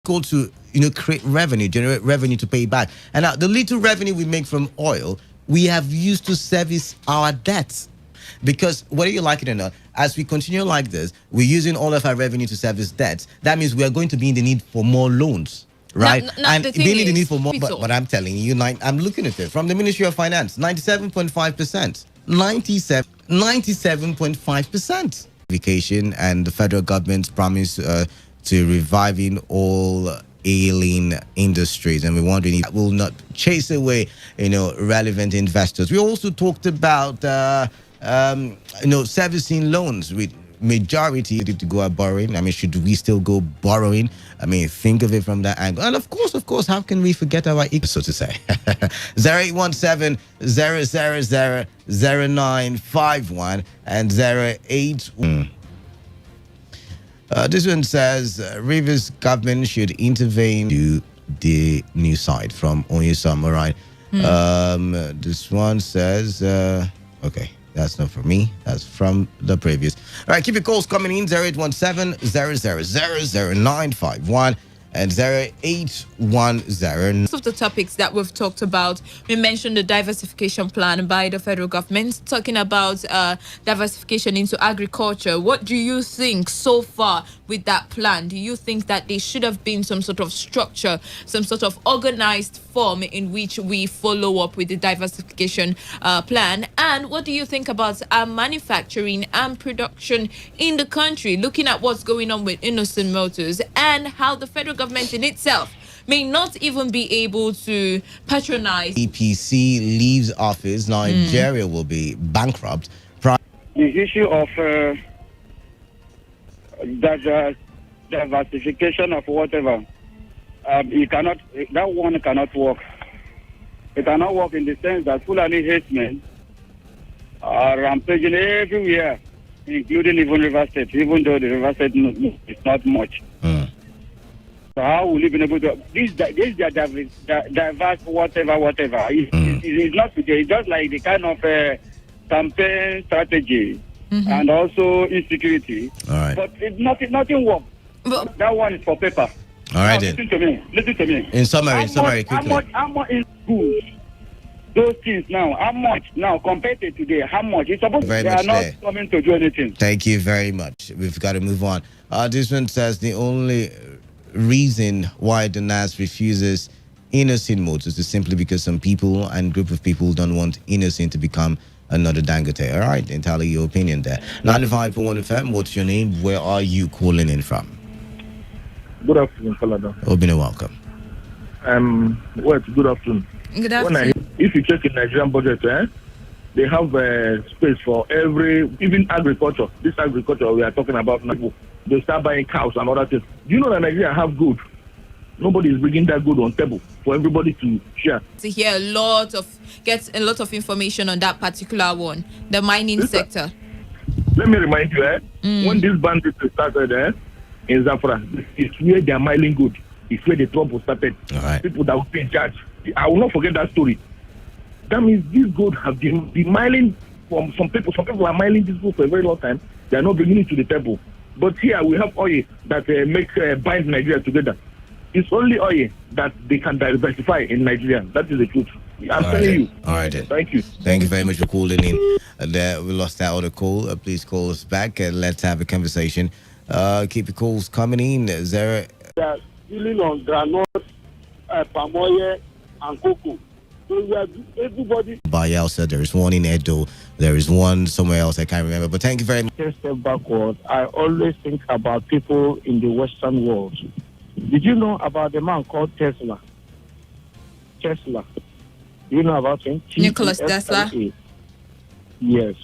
difficult to create revenue, generate revenue to pay back. And now the little revenue we make from oil, we have used to service our debts. Because whether you like it or not, as we continue like this, we're using all of our revenue to service debts. That means we are going to be in the need for more loans, right? And being in the need for more, but I'm telling you, I'm looking at it from the Ministry of Finance, 97.5%, 97.5%. Vacation and the federal government's promise to reviving all ailing industries, and we're wondering if that will not chase away, relevant investors. We also talked about servicing loans with majority to go out borrowing. I mean, should we still go borrowing? I mean, think of it from that angle. And of course, how can we forget our so to say? 0817 000 0951 and 08. This one says Rivers government should intervene to the new site from Onyesam. All right. This one says, okay. That's not for me. That's from the previous. All right, keep your calls coming in. 0817 000 0951 and 0810. Most of the topics that we've talked about, we mentioned the diversification plan by the federal government, talking about diversification into agriculture. What do you think so far with that plan? Do you think that there should have been some sort of structure, some sort of organized form in which we follow up with the diversification plan? And what do you think about manufacturing and production in the country, looking at what's going on with Innocent Motors and how the federal government in itself may not even be able to patronize? EPC leaves office, Nigeria will be bankrupt. The issue of diversification of whatever, that one cannot work. It cannot work in the sense that Fulani herdsmen are rampaging everywhere, including even River State, even though the River State is not much. So how will you be able to this diverse whatever? It's not today. It's just like the kind of campaign strategy and also insecurity. All right. But nothing works. That one is for paper. All right, now, then. Listen to me. In summary, quickly. How much in schools? Those things now, how much now compared to today? How much? It's supposed they are not coming to do anything. Thank you very much. We've got to move on. This one says the only reason why the NAS refuses Innocent Motors is simply because some people and group of people don't want Innocent to become another Dangote. All right, entirely your opinion there. 95.1 FM, what's your name? Where are you calling in from? Good afternoon, Falada. Obina, welcome. Good afternoon. Good afternoon. If you check in Nigerian budget, they have space for even agriculture. This agriculture we are talking about now, they start buying cows and other things. Do you know that Nigeria have good? Nobody is bringing that good on table for everybody to share. To hear get a lot of information on that particular one, the mining sector. Let me remind you, when this bandit started in Zafra, it's where they are mining good. It's where the trouble started. All right. People that will be in charge. I will not forget that story. That means this gold have been mining from some people. Some people are mining this gold for a very long time. They are not bringing it to the table. But here we have oil that bind Nigeria together. It's only oil that they can diversify in Nigeria. That is the truth. I'm telling you. All right, then. Thank you. Thank you very much for calling in. We lost that other call. Please call us back and let's have a conversation. Keep the calls coming in. They are dealing on granite, palm oil, and cocoa. So everybody. Bayelsa, there is one in Edo, there is one somewhere else I can't remember. But thank you very much. Take a step backward. I always think about people in the Western world. Did you know about the man called Tesla? Tesla. Do you know about him? Nicholas Tesla. Yes.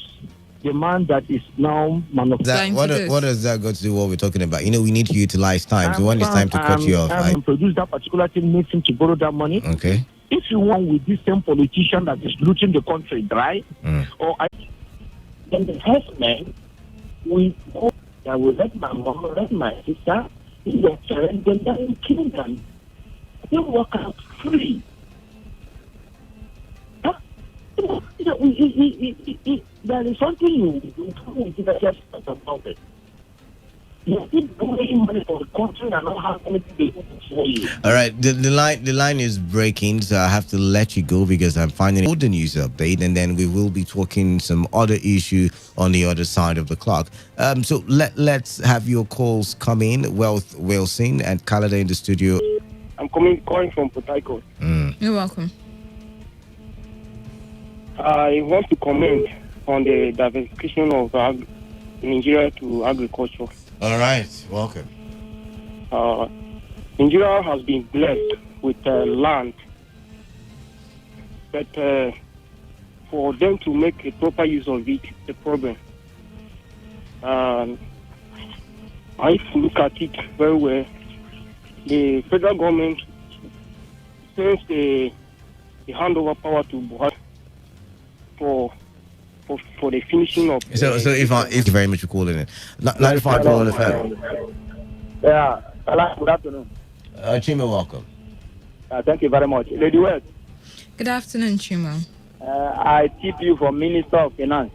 The man that is now manufacturing. What does that got to do with what we're talking about? We need to utilize time. So when it's time to cut you off, produce that particular thing needs him to borrow that money. Okay. If you want with this same politician that is looting the country dry, then the herdsmen will go, I will let my mom, let my sister, in their parents, then they will kill them. They walk out free. There is something you can't just talk about it. You keep borrowing money for the country and not have anything to do for you. All right, the line is breaking, so I have to let you go because I'm finding all the news update, and then we will be talking some other issue on the other side of the clock. So let's have your calls come in. Wealth Wilson and Canada in the studio. I'm calling from Port Harcourt. You're welcome. I want to comment on the diversification of Nigeria to agriculture. All right, welcome. Nigeria has been blessed with land, but for them to make a proper use of it, the problem. I look at it very well. The federal government sends the handover power to Buhari for the finishing of. So if you very much for calling it 95.1 FM. Yeah, hello, good afternoon. Chima, welcome. Thank you very much. Lady West, Good afternoon, Chimo. I tip you for Minister of Finance.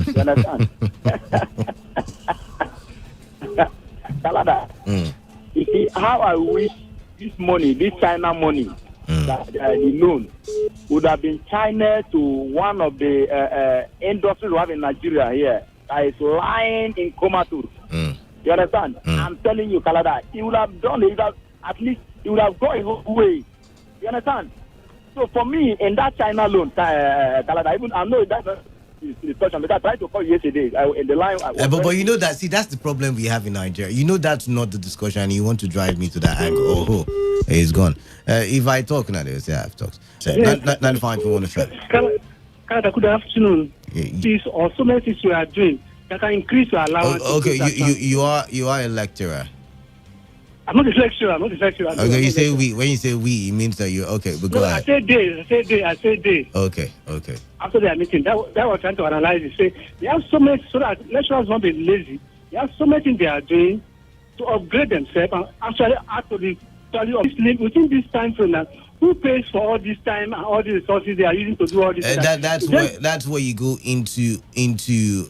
You understand? Canada. You see how I wish this money, this China money, that the loan would have been China to one of the industries we have in Nigeria here that is lying in comatose. You understand? I'm telling you, Canada, he would have done it. At least he would have gone his own way. You understand? So for me, in that China loan, Canada, even I know that's discussion, but I tried to call you yesterday in the line. But you know that, see, that's the problem we have in Nigeria. You know that's not the discussion, and you want to drive me to that angle. He's gone. If I talk now, they say I've talked. So, 95.1 FM. Canada, good afternoon. Yeah. These are so many things we are doing that can increase your allowance. Okay, you are a lecturer. I'm not a lecturer. Okay, you say we. When you say we, it means that you're okay. But go ahead. I say they. Okay. After their meeting, that was trying to analyze it. Say they have so much, so that lecturers won't be lazy. They have so much things they are doing to upgrade themselves and actually add to the value of this within this time frame. Now, who pays for all this time and all the resources they are using to do all this? That's where you go into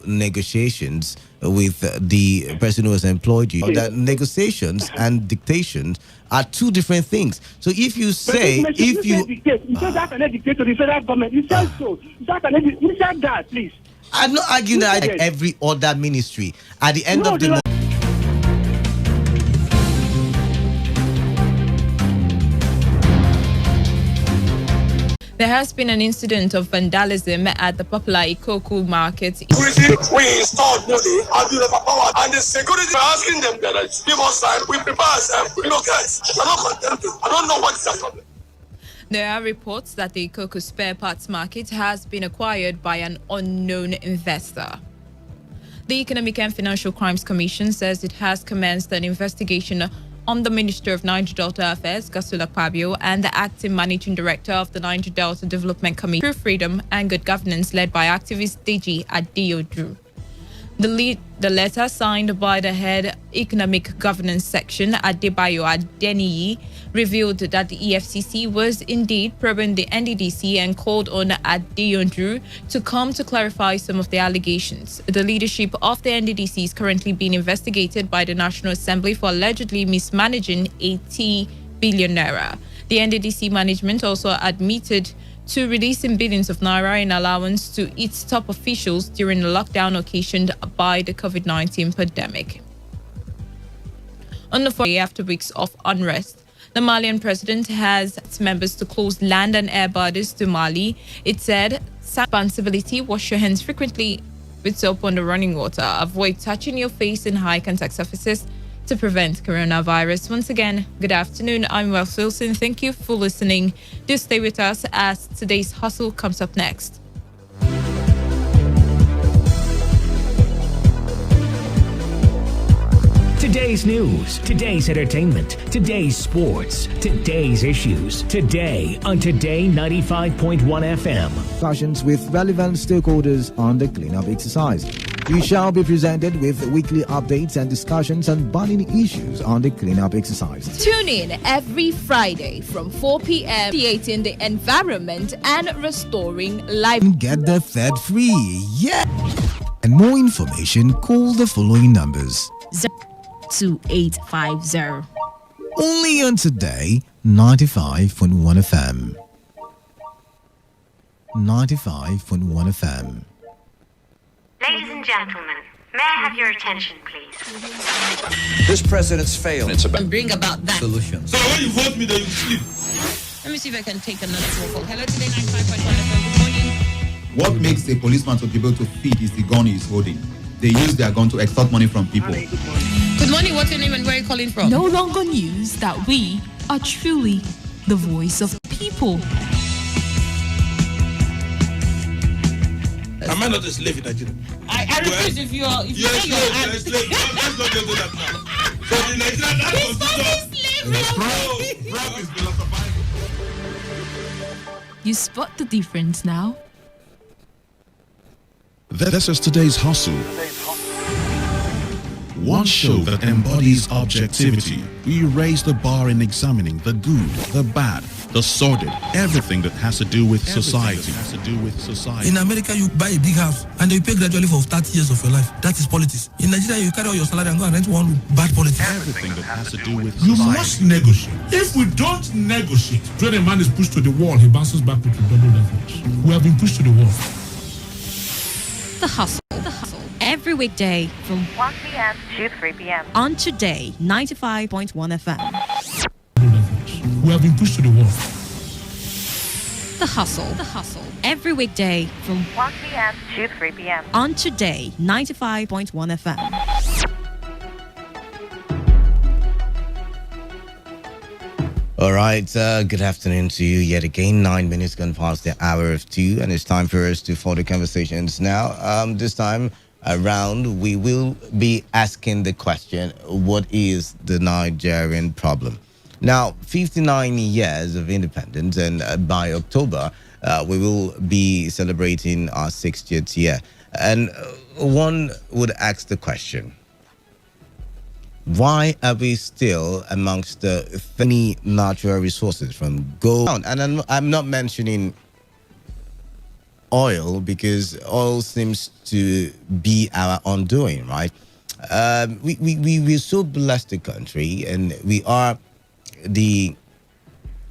negotiations with the person who has employed you. That negotiations and dictations are two different things. So if you say you said that can dictate to the federal government. You said so. You said that, please. I'm not arguing that like every other ministry. At the end of the month. There has been an incident of vandalism at the popular Ikoku market. We installed money and we have power, and the security are asking them that give us time. We prepare ourselves. Guys, I'm not contented. I don't know what is the problem. There are reports that the Ikoku spare parts market has been acquired by an unknown investor. The Economic and Financial Crimes Commission says it has commenced an investigation on the Minister of Niger Delta Affairs, Gasula Pabio, and the acting managing director of the Niger Delta Development Commission, True Freedom and Good Governance, led by activist Deji Adeodu. The letter, signed by the head Economic Governance Section, Adebayo Adeniyi, revealed that the EFCC was indeed probing the NDDC and called on Adeodu to come to clarify some of the allegations. The leadership of the NDDC is currently being investigated by the National Assembly for allegedly mismanaging 80 billion naira. The NDDC management also admitted to releasing billions of naira in allowance to its top officials during the lockdown occasioned by the COVID-19 pandemic. On the 4th day after weeks of unrest, the Malian president has its members to close land and air borders to Mali. It said, responsibility, wash your hands frequently with soap under running water, avoid touching your face in high contact surfaces to prevent coronavirus. Once again, good afternoon. I'm Wealth Wilson. Thank you for listening. Do stay with us as today's hustle comes up next. Today's news, today's entertainment, today's sports, today's issues. Today on Today 95.1 FM. Discussions with relevant stakeholders on the cleanup exercise. We shall be presented with weekly updates and discussions on burning issues on the cleanup exercise. Tune in every Friday from 4 p.m. creating the environment and restoring life. Get the third free. Yeah! And more information, call the following numbers. 2850. Only on Today 95.1 FM. 95.1 FM. Ladies and gentlemen, may I have your attention, please? This president's failed. It's about bring about that solution. So when you vote me, then you sleep. Let me see if I can take another phone call. Hello, Today 95.1 FM. Good morning. What makes a policeman to be able to feed is the gun he is holding. They use their gun to extort money from people. Good morning. What's your name and where are you calling from? No longer news that we are truly the voice of people. Am I not a slave in Nigeria? I refuse if you are. If you say you're a slave, let's not get to that now. So the Nigerian is philosophizing. You spot the difference now? This is today's hustle. One show that embodies objectivity. We raise the bar in examining the good, the bad, the sordid, everything that has to do with society. In America, you buy a big house and you pay gradually for 30 years of your life. That is politics. In Nigeria, you carry all your salary and go and rent one room. Bad politics. Everything that has to do with you society. must negotiate. If we don't negotiate, when a man is pushed to the wall, he bounces back with double leverage. We have been pushed to the wall. The Hustle. Every weekday from 1 p.m. to 3 p.m. on Today 95.1 FM. We have been pushed to the wall. The Hustle. Every weekday from 1 p.m. to 3 p.m. on Today 95.1 FM. All right, good afternoon to you yet again. 9 minutes gone past the hour of 2, and it's time for us to follow conversations now. This time around, we will be asking the question, what is the Nigerian problem? Now, 59 years of independence, and by October, we will be celebrating our 60th year. And one would ask the question, why are we still amongst the many natural resources from gold? And I'm not mentioning oil, because oil seems to be our undoing, right? We're so blessed a country, and we are the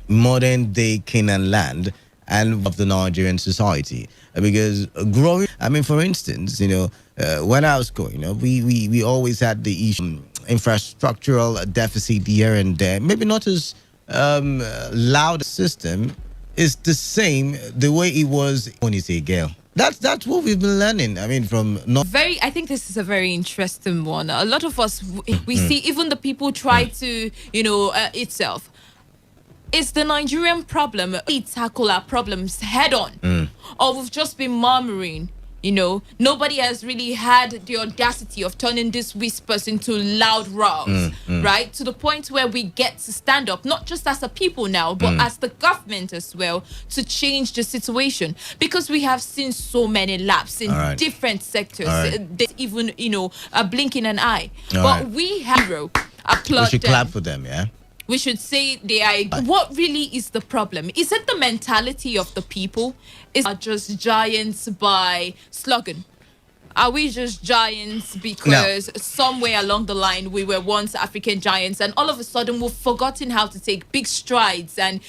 modern day Canaan land and of the Nigerian society, because growing, I mean, for instance, when I was growing up, we always had the issue infrastructural deficit here and there, maybe not as loud system is the same the way it was when you say Gail. That's what we've been learning. I mean, from I think this is a very interesting one. A lot of us we see, even the people try to itself. It's the Nigerian problem. We tackle our problems head on, or we've just been murmuring. Nobody has really had the audacity of turning these whispers into loud roars, right? To the point where we get to stand up, not just as a people now, but as the government as well, to change the situation. Because we have seen so many lapses in different sectors. There's even, a blinking an eye. We have applaud we should them. clap for them, yeah? We should say they are. What really is the problem? Is it the mentality of the people? Is it just giants by slogan? Are we just giants because somewhere along the line we were once African giants, and all of a sudden we've forgotten how to take big strides and,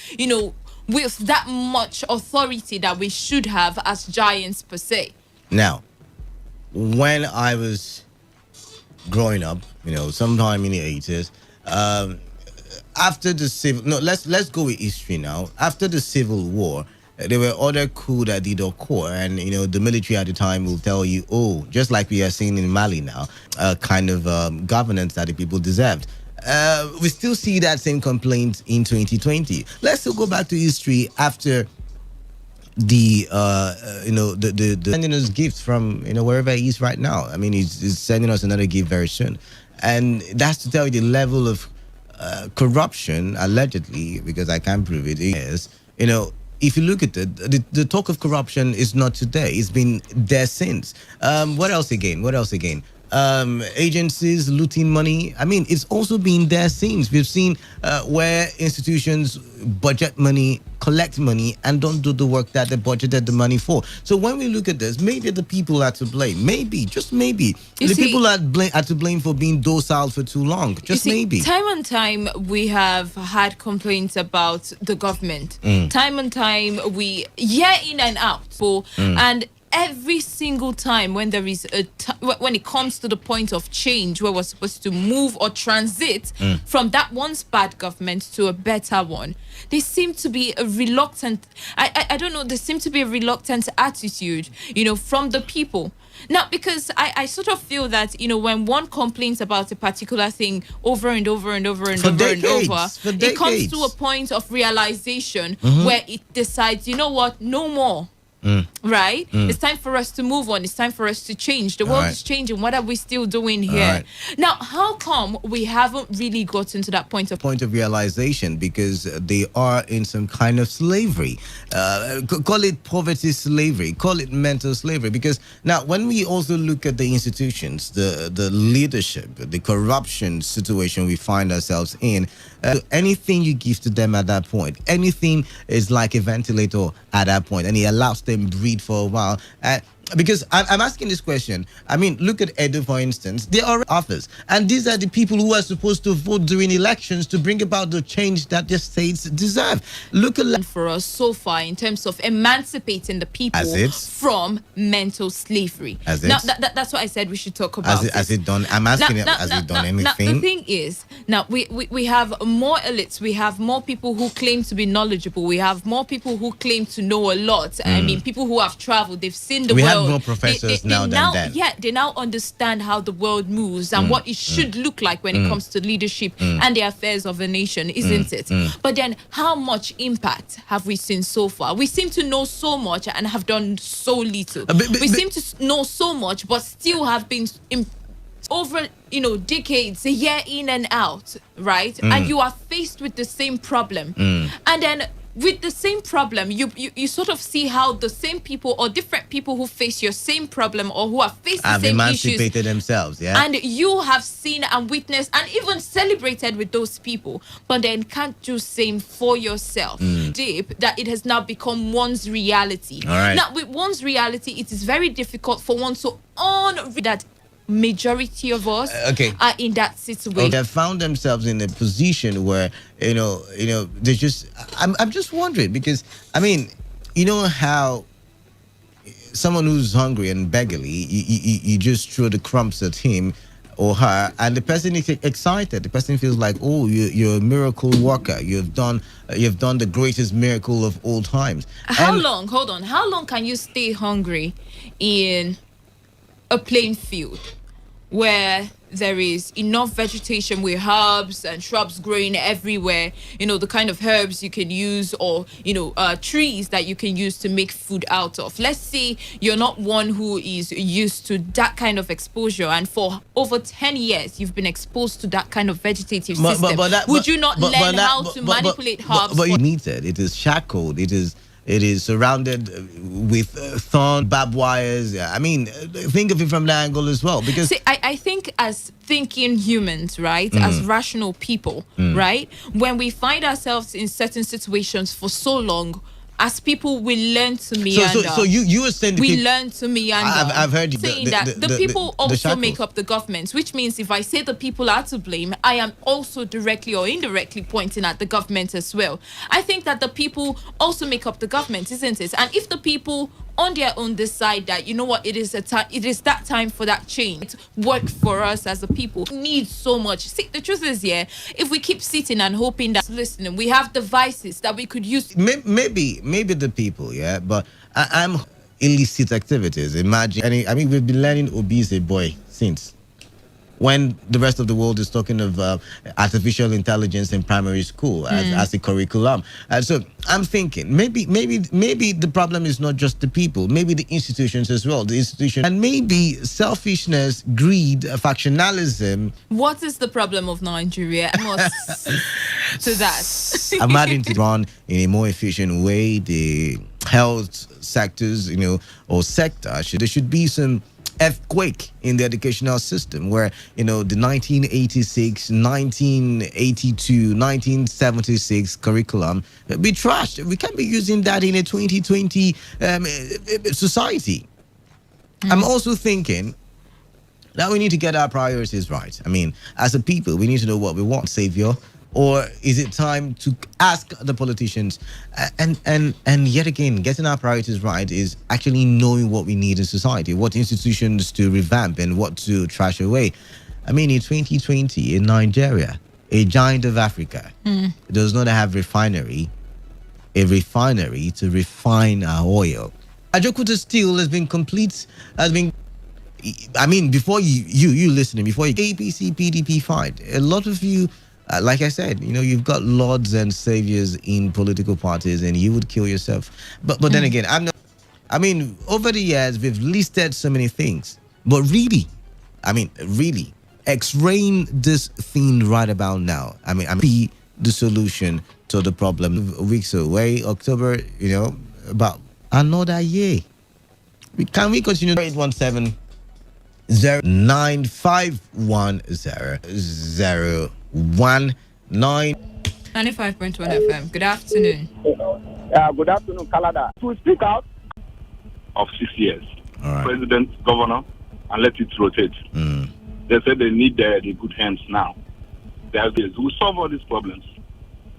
with that much authority that we should have as giants per se? Now, when I was growing up, sometime in the 80s, after the let's go with history now. After the Civil War, there were other coups that did occur, and the military at the time will tell you, just like we are seeing in Mali now, kind of governance that the people deserved. We still see that same complaint in 2020. Let's still go back to history after the sending us gifts from wherever he is right now. I mean, he's sending us another gift very soon, and that's to tell you the level of corruption, allegedly, because I can't prove it, is, if you look at it, the talk of corruption is not today. It's been there since. What else again? agencies looting money. I mean, it's also been there since. We've seen where institutions budget money, collect money, and don't do the work that they budgeted the money for. So when we look at this, maybe the people are to blame. Maybe, just maybe, the people are to blame for being docile for too long. Just maybe. Time and time we have had complaints about the government. Time and time we year in and out. And every single time when there is when it comes to the point of change where we're supposed to move or transit from that once bad government to a better one, there seem to be a reluctant I don't know, there seems to be a reluctant attitude, from the people. Now, because I sort of feel that, when one complains about a particular thing over and over and over and over and over, it comes to a point of realization where it decides, you know what, no more. Right? It's time for us to move on. It's time for us to change. The world is changing. What are we still doing here? Now, how come we haven't really gotten to that point of realization? Because they are in some kind of slavery. Call it poverty slavery. Call it mental slavery. Because now, when we also look at the institutions, the leadership, the corruption situation we find ourselves in, anything you give to them at that point, anything is like a ventilator at that point, and it allows them breathe for a while. Because I'm asking this question. I mean, look at Edo, for instance. They are office, and these are the people who are supposed to vote during elections to bring about the change that the states deserve. Look at for us so far in terms of emancipating the people from mental slavery. Now, that's what I said we should talk about. Has it done? I'm asking has it done anything? Now, the thing is, now we have more elites. We have more people who claim to be knowledgeable. We have more people who claim to know a lot. I mean, people who have traveled. They've seen the world. More professors now than then. Yeah, they now understand how the world moves and what it should look like when it comes to leadership and the affairs of a nation, isn't it? But then, how much impact have we seen so far? We seem to know so much and have done so little. We seem to know so much, but still have been over, decades, a year in and out, right? And you are faced with the same problem. And then with the same problem, you sort of see how the same people or different people who face your same problem or who have faced the same issues have emancipated themselves, yeah. And you have seen and witnessed and even celebrated with those people, but then can't do same for yourself. Deep that it has now become one's reality. All right. Now, with one's reality, it is very difficult for one to own that majority of us are in that situation. They have found themselves in a position where they just. I'm just wondering because I mean, how someone who's hungry and beggarly, you just throw the crumbs at him or her, and the person is excited. The person feels like, oh, you're a miracle worker. You've done the greatest miracle of all times. How long? Hold on. How long can you stay hungry in a plain field where there is enough vegetation with herbs and shrubs growing everywhere, the kind of herbs you can use or, trees that you can use to make food out of. Let's say you're not one who is used to that kind of exposure and for over 10 years you've been exposed to that kind of vegetative system. Would you not learn how to manipulate herbs? But you need it. It is shackled. It is surrounded with thorn, barbed wires. I mean, think of it from that angle as well. Because I think as thinking humans, right, as rational people, right, when we find ourselves in certain situations for so long, as people, we learn to meander. So you were saying we learn to meander. I've heard you saying that the people also make up the governments, which means if I say the people are to blame, I am also directly or indirectly pointing at the government as well. I think that the people also make up the government, isn't it? And if the people on their own decide that, you know what, it is that time for that change, work for us as a people, need so much. See, the truth is, if we keep sitting and hoping that listening, we have devices that we could use. Maybe the people, but I'm illicit activities. Imagine, we've been learning obese a boy since. When the rest of the world is talking of artificial intelligence in primary school as a curriculum. And so I'm thinking maybe the problem is not just the people, maybe the institutions as well. The institution and maybe selfishness, greed, factionalism. What is the problem of Nigeria? To that. I'm adding to run in a more efficient way. The health sectors, or sector, there should be some earthquake in the educational system where, the 1986, 1982, 1976 curriculum be trashed. We can't be using that in a 2020 society. I'm also thinking that we need to get our priorities right. I mean, as a people, we need to know what we want, savior, or is it time to ask the politicians? And yet again, getting our priorities right is actually knowing what we need in society, what institutions to revamp and what to trash away. I mean, in 2020 in Nigeria, a giant of Africa does not have a refinery to refine our oil. Ajokuta Steel has been before you listening, before you APC PDP fight, a lot of you, like I said, you've got lords and saviors in political parties, and you would kill yourself. But then again, over the years we've listed so many things, but really, X-raying this thing right about now. Be the solution to the problem. Weeks away, October, about another year. Can we continue? 817 09510 019 95.1 FM. Good afternoon. Good afternoon, Canada. To speak out Of 6 years. All right. President, governor, and let it rotate. They said they need the good hands now. Who solve all these problems.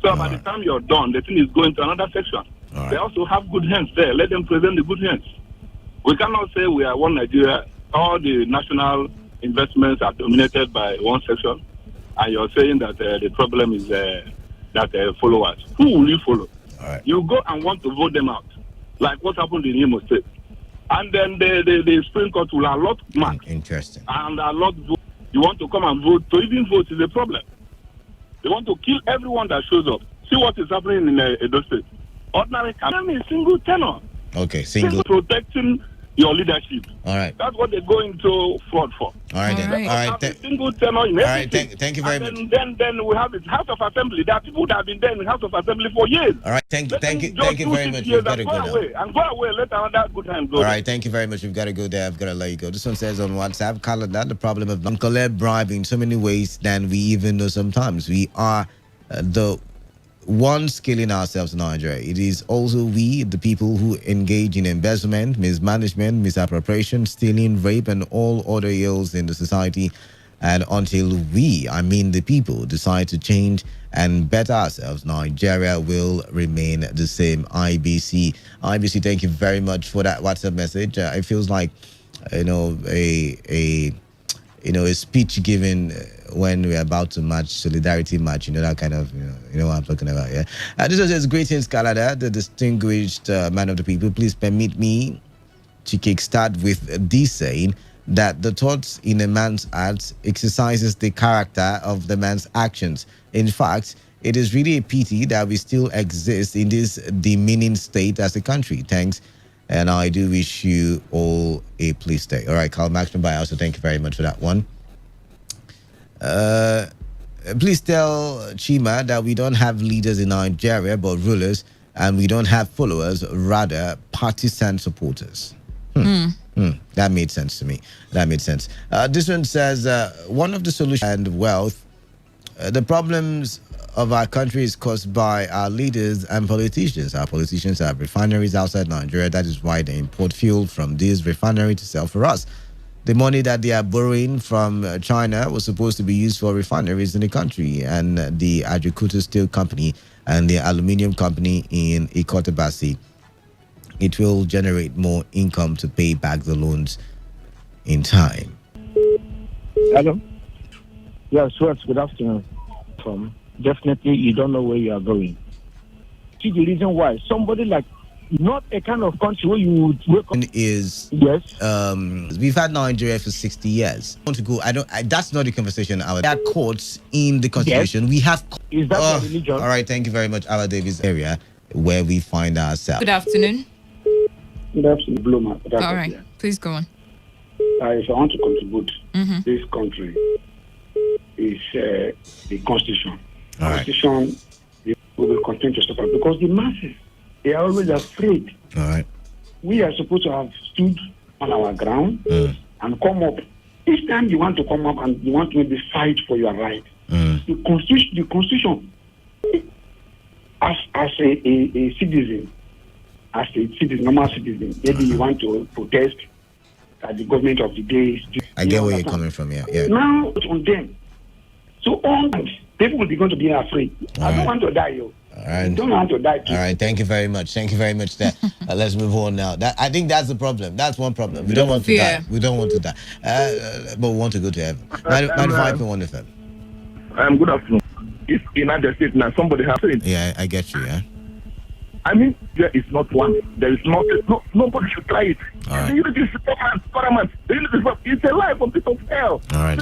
So by the time you're done, the thing is going to another section. They also have good hands there. Let them present the good hands. We cannot say we are one Nigeria. All the national investments are dominated by one section, and you're saying that the problem is that followers. Who will you follow? You go and want to vote them out, like what happened in Imo State. And then the Supreme Court will allot marks. Interesting. And allot vote. You want to come and vote. To even vote is a problem. They want to kill everyone that shows up. See what is happening in Edo State. Ordinary campaign is single tenor. Okay, single. Protecting your leadership. All right. That's what they're going to fraud for. All right, then. All right. Single tenor in everything. Thank you very much. Then we have it. House of Assembly. There are people that have been there in House of Assembly for years. All right. Thank you very much. We've got to go now. And go away. Let another good time go. All right. Thank you very much. We've got to go there. I've got to let you go. This one says on WhatsApp, Canada, the problem of collect bribe in so many ways than we even know sometimes. We are the ones killing ourselves in Nigeria. It is also we, the people, who engage in embezzlement, mismanagement, misappropriation, stealing, rape, and all other ills in the society. And until we, the people, decide to change and better ourselves, Nigeria will remain the same. IBC, thank you very much for that WhatsApp message. It feels like, a speech given when we're about to match, solidarity match, that kind of, what I'm talking about, yeah. This was just greetings, Canada, the distinguished man of the people. Please permit me to kickstart with this saying that the thoughts in a man's heart exercises the character of the man's actions. In fact, it is really a pity that we still exist in this demeaning state as a country. Thanks. And I do wish you all a pleased day. All right, Carl Maxman, bye. Also, thank you very much for that one. Please tell Chima that we don't have leaders in Nigeria, but rulers, and we don't have followers, rather partisan supporters. That made sense to me. That made sense. This one says, one of the solutions and wealth, the problems of our country is caused by our leaders and politicians. Our politicians have refineries outside Nigeria. That is why they import fuel from these refineries to sell for us. The money that they are borrowing from China was supposed to be used for refineries in the country, and the Ajokuta Steel Company and the Aluminium Company in Ikotabasi. It will generate more income to pay back the loans in time. Hello? Yes, good afternoon. Definitely, you don't know where you are going. See the reason why. Somebody like, not a kind of country where you would wake up. Is yes. We've had Nigeria for 60 years. I want to go. That's not the conversation. There are courts in the constitution. Yes. We have. Is that a religion? All right. Thank you very much, Our Davis area, where we find ourselves. Good afternoon. Good afternoon, Bluma. All right. Please go on. If I want to contribute, this country is the constitution. All right. Constitution will continue to suffer because the masses, they are always afraid. All right. We are supposed to have stood on our ground and come up. Each time you want to come up and you want to maybe fight for your right, the constitution, as a citizen, normal citizen, maybe you want to protest that the government of the day is. I get where you're coming from. Yeah. Now it's on them. So all people will be going to be afraid. I don't want to die, yo. All right. I don't want to die too. All right. Thank you very much. There. Let's move on now. I think that's the problem. That's one problem. We don't want to die. We don't want to die. But we want to go to heaven. 95.1 FM. Good afternoon. If in other states now somebody has it. Yeah, I get you. Yeah. I mean, there is not one. There is not. Nobody should try it. All right. The unity is paramount. It's a life of people of hell. All right.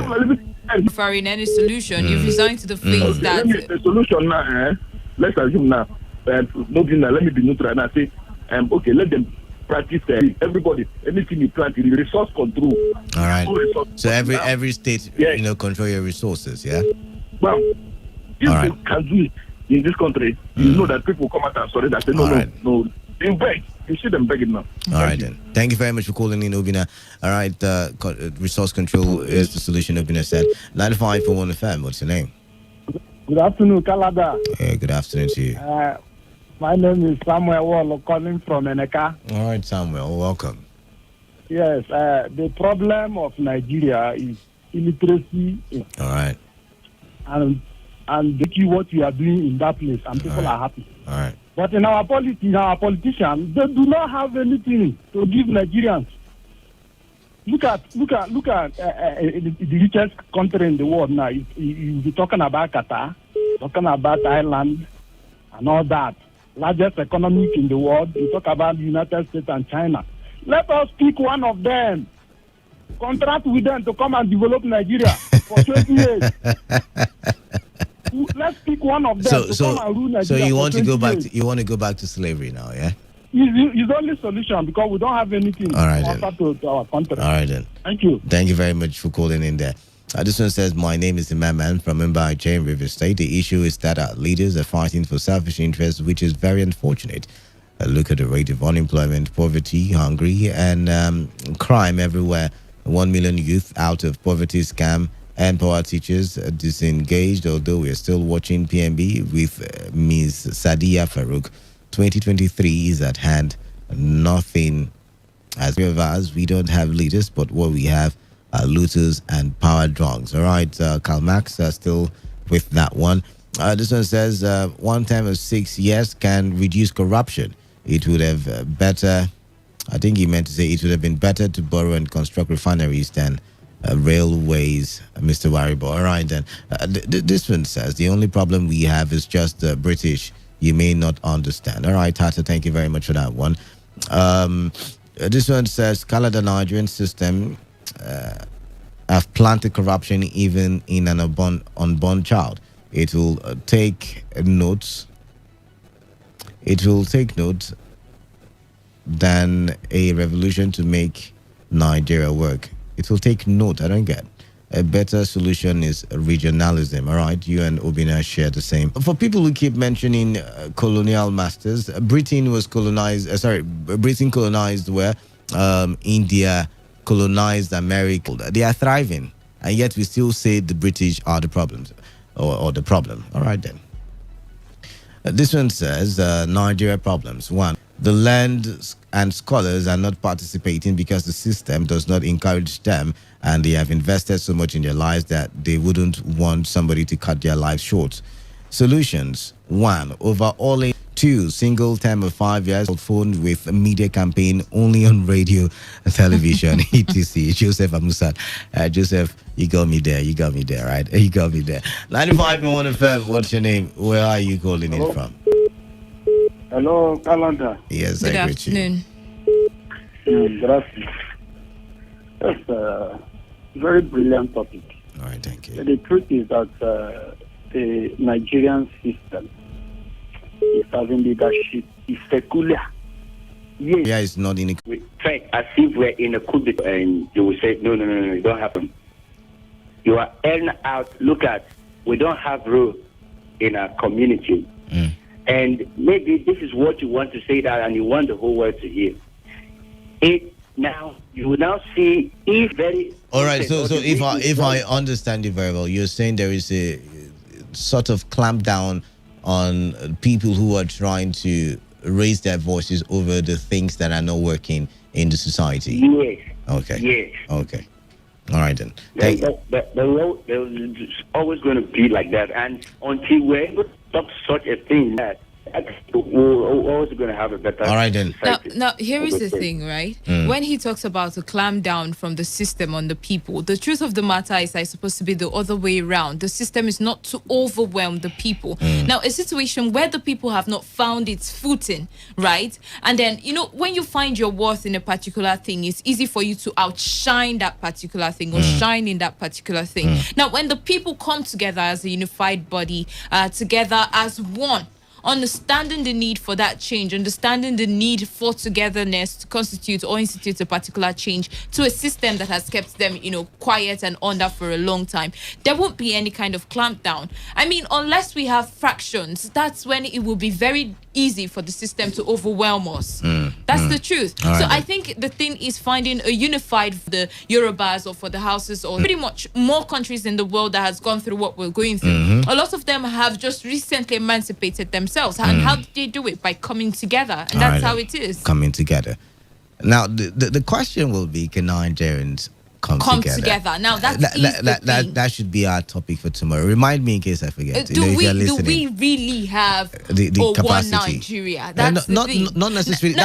For in any solution, you've resigned to the faith that. The solution now. Let's assume now. Let me be neutral and say, okay, let them practice everybody. Anything you plant, resource control. All right. So every state, control your resources. Yeah. Well, if you can do it in this country, you know that people come out and sorry that say no. They beg. You see them begging now. All right then. Thank you very much for calling in, Obina. All right, resource control is the solution. Obina said 95.1 FM. What's your name? Good afternoon, Canada. Hey, good afternoon to you. My name is Samuel Wall, calling from Eneka. All right, Samuel, welcome. Yes, the problem of Nigeria is illiteracy. All right. And what you are doing in that place, and people are happy. All right. But in our politicians, they do not have anything to give Nigerians. Look at the richest country in the world now. You'll be talking about Qatar, talking about Ireland, and all that. Largest economy in the world. You talk about the United States and China. Let us pick one of them. Contract with them to come and develop Nigeria for 20 years. Let's pick one of them to come and rule Nigeria. So you want to go back? You want to go back to slavery now? Yeah. It's the only solution because we don't have anything to offer to our country. All right then. Thank you. Thank you very much for calling in there. This one says, my name is Imam from Mumbai, Jain River State. The issue is that our leaders are fighting for selfish interests, which is very unfortunate. Look at the rate of unemployment, poverty, hunger, and crime everywhere. 1 million youth out of poverty scam, and power teachers disengaged, although we are still watching PMB with Ms. Sadia Farouk. 2023 is at hand. Nothing as us. We don't have leaders, but what we have are looters and power drunks. All right, Karl Marx still with that one. This one says 1 time of 6 years can reduce corruption. It would have better. I think he meant to say it would have been better to borrow and construct refineries than railways, Mr. Waribo. All right, then. This one says the only problem we have is just the British. You may not understand. All right, Tata, thank you very much for that one. This one says, Canada Nigerian system have planted corruption even in an unborn child. It will take notes. It will take note than a revolution to make Nigeria work. It will take note. I don't get. A better solution is regionalism. All right, you and Obina share the same. For people who keep mentioning colonial masters, Britain colonized where India colonized America. They are thriving, and yet we still say the British are the problems, or the problem. All right then. This one says Nigeria problems. 1. The land and scholars are not participating because the system does not encourage them, and they have invested so much in their lives that they wouldn't want somebody to cut their lives short. Solutions: 1. Overhauling. 2. Single term of 5 years. Phone with media campaign only on radio, television, etc. Joseph Amusan. Joseph, you got me there, right? You got me there. 95.1 FM, what's your name? Where are you calling in from? Hello, Calendar. Yes, Good I greet you. afternoon. Good afternoon. That's a very brilliant topic. All right, thank you. The truth is that the Nigerian system is having leadership is peculiar. Yes. Yeah, it's not in a... We try as if we're in a coup d'etat, and you will say, no, it don't happen. You are out. Look at, we don't have rule in our community. And maybe this is what you want to say that, and you want the whole world to hear. now you will now see if very. All right. So if I understand you very well, you're saying there is a sort of clampdown on people who are trying to raise their voices over the things that are not working in the society. Yes. Okay. Yes. Okay. All right then. There's always going to be like that, and until we're able to stop such a thing, we're always going to have a better. All right then. Now here is the thing, right? When he talks about a clamp down from the system on the people, the truth of the matter is, I supposed to be the other way around. The system is not to overwhelm the people. Now, a situation where the people have not found its footing, right? And then, when you find your worth in a particular thing, it's easy for you to outshine that particular thing or shine in that particular thing. Now, when the people come together as a unified body, together as one, understanding the need for that change, understanding the need for togetherness to constitute or institute a particular change to a system that has kept them, quiet and under for a long time, there won't be any kind of clampdown. I mean, unless we have fractions, that's when it will be very easy for the system to overwhelm us. That's the truth. All right, I think the thing is finding a unified for the Yorubas or for the Hauses or pretty much more countries in the world that has gone through what we're going through. A lot of them have just recently emancipated themselves. And how did they do it? By coming together. And that's how it is. Coming together. Now, the question will be, can Nigerians come together? Now, that should be our topic for tomorrow. Remind me in case I forget. Do we really have the capacity? One Nigeria? That's not necessarily.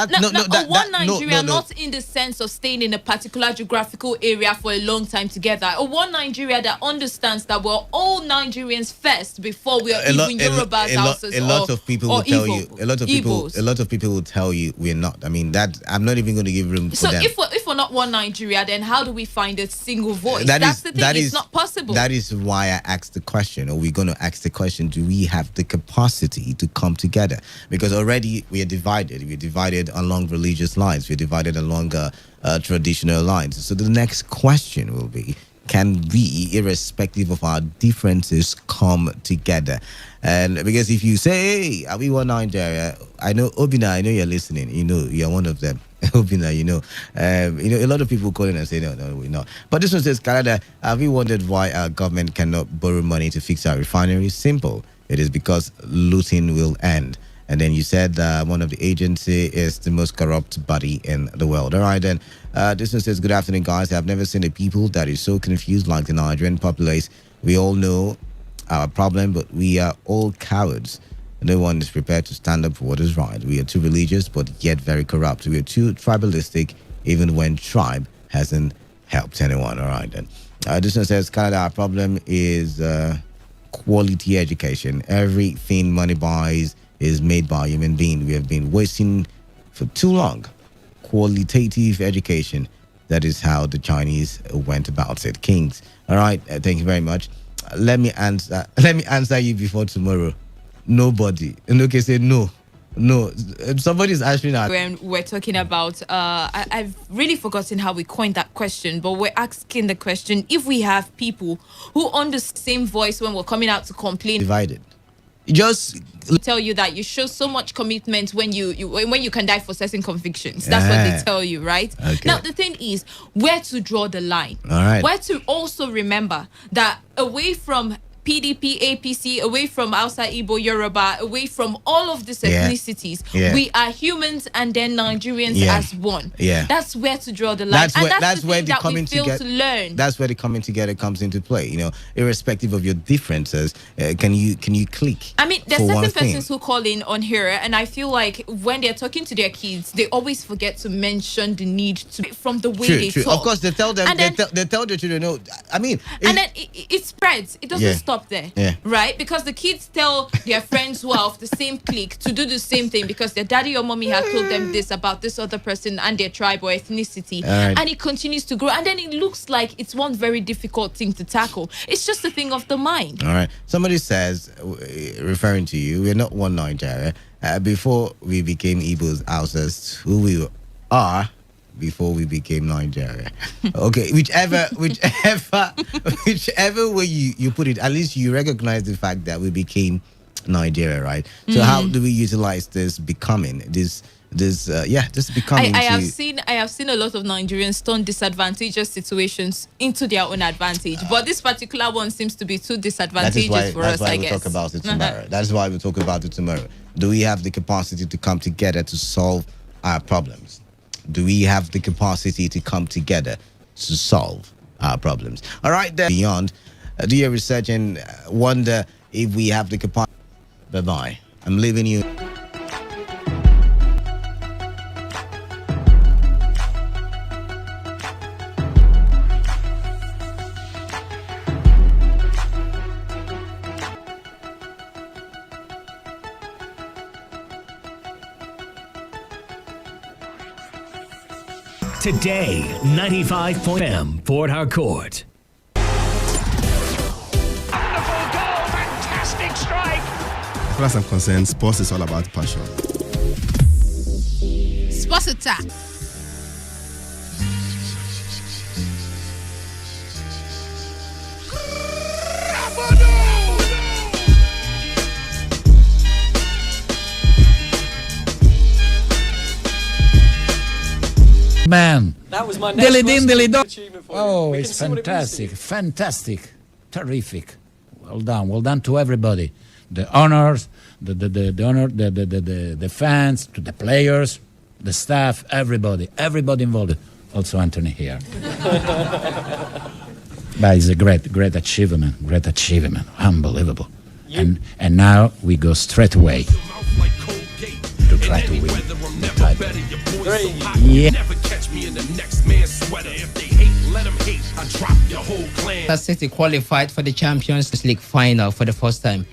One Nigeria, not in the sense of staying in a particular geographical area for a long time together. Or one Nigeria that understands that we're all Nigerians first before we are even Yoruba's houses. A lot of people will tell you. A lot of people will tell you we're not. I mean, that I'm not even going to give room for them. So if we're not one Nigeria, then how do we find a single voice? That's the thing. It's not possible. That is why I asked the question, or we're going to ask the question: do we have the capacity to come together? Because already we are divided. We're divided along religious lines. We're divided along traditional lines. So the next question will be: can we, irrespective of our differences, come together? And because if you say, "Hey, are we one Nigeria?" I know Obina. I know you're listening. You're one of them. Obina, a lot of people call in and say, no, we're not. But this one says, Canada, have you wondered why our government cannot borrow money to fix our refineries? Simple. It is because looting will end. And then you said one of the agency is the most corrupt body in the world. All right, then. This one says, good afternoon, guys. I've never seen a people that is so confused like the Nigerian populace. We all know our problem, but we are all cowards. No one is prepared to stand up for what is right. We are too religious, but yet very corrupt. We are too tribalistic, even when tribe hasn't helped anyone. All right, then. This one says, Canada, our problem is quality education. Everything money buys is made by a human being. We have been wasting for too long. Qualitative education. That is how the Chinese went about it. Kings. All right, thank you very much. Let me answer you before tomorrow. Nobody. And okay, say no. Somebody's answering that. When we're talking about, I've really forgotten how we coined that question, but we're asking the question: if we have people who on the same voice when we're coming out to complain, divided. Just tell you that you show so much commitment when you can die for certain convictions. That's what they tell you, right? Okay. Now the thing is where to draw the line. All right. Where to also remember that away from PDP, APC, away from outside Igbo, Yoruba, away from all of these ethnicities, we are humans and then Nigerians as one. Yeah. That's where to draw the line. That's where the that coming we fail together. to learn. That's where the coming together comes into play. Irrespective of your differences, can you click? I mean, there's certain persons who call in on here, and I feel like when they're talking to their kids, they always forget to mention the need to from the way they talk. Of course, they tell them. They tell their children. No, I mean, and then it spreads. It doesn't stop there, right? Because the kids tell their friends who are of the same clique to do the same thing because their daddy or mommy had told them this about this other person and their tribe or ethnicity, and it continues to grow, and then it looks like it's one very difficult thing to tackle. It's just a thing of the mind. All right. Somebody says, referring to you, we're not one Nigeria. Before we became Igbos, Hausas, who we are before we became Nigeria. Okay, whichever way you put it, at least you recognize the fact that we became Nigeria, right? So how do we utilize this becoming, this this this becoming. I have seen a lot of Nigerians turn disadvantageous situations into their own advantage, but this particular one seems to be too disadvantageous for us. I guess we'll talk about it tomorrow. That is why we'll talk about it tomorrow. Do we have the capacity to come together to solve our problems? Do we have the capacity to come together to solve our problems? All right, then beyond, do your research and wonder if we have the capacity. Bye bye. I'm leaving you. Today, 95.fm, Port Harcourt. Wonderful goal, fantastic strike. As far as I'm concerned, sports is all about passion. Sports attack. Man, that was my next achievement for Oh, you. it's fantastic, terrific. Well done to everybody, the owners, the fans, to the players, the staff, everybody involved. Also Anthony here. But it's a great achievement, unbelievable. And now we go straight away to try to win the title. Yeah. City qualified for the Champions League final for the first time.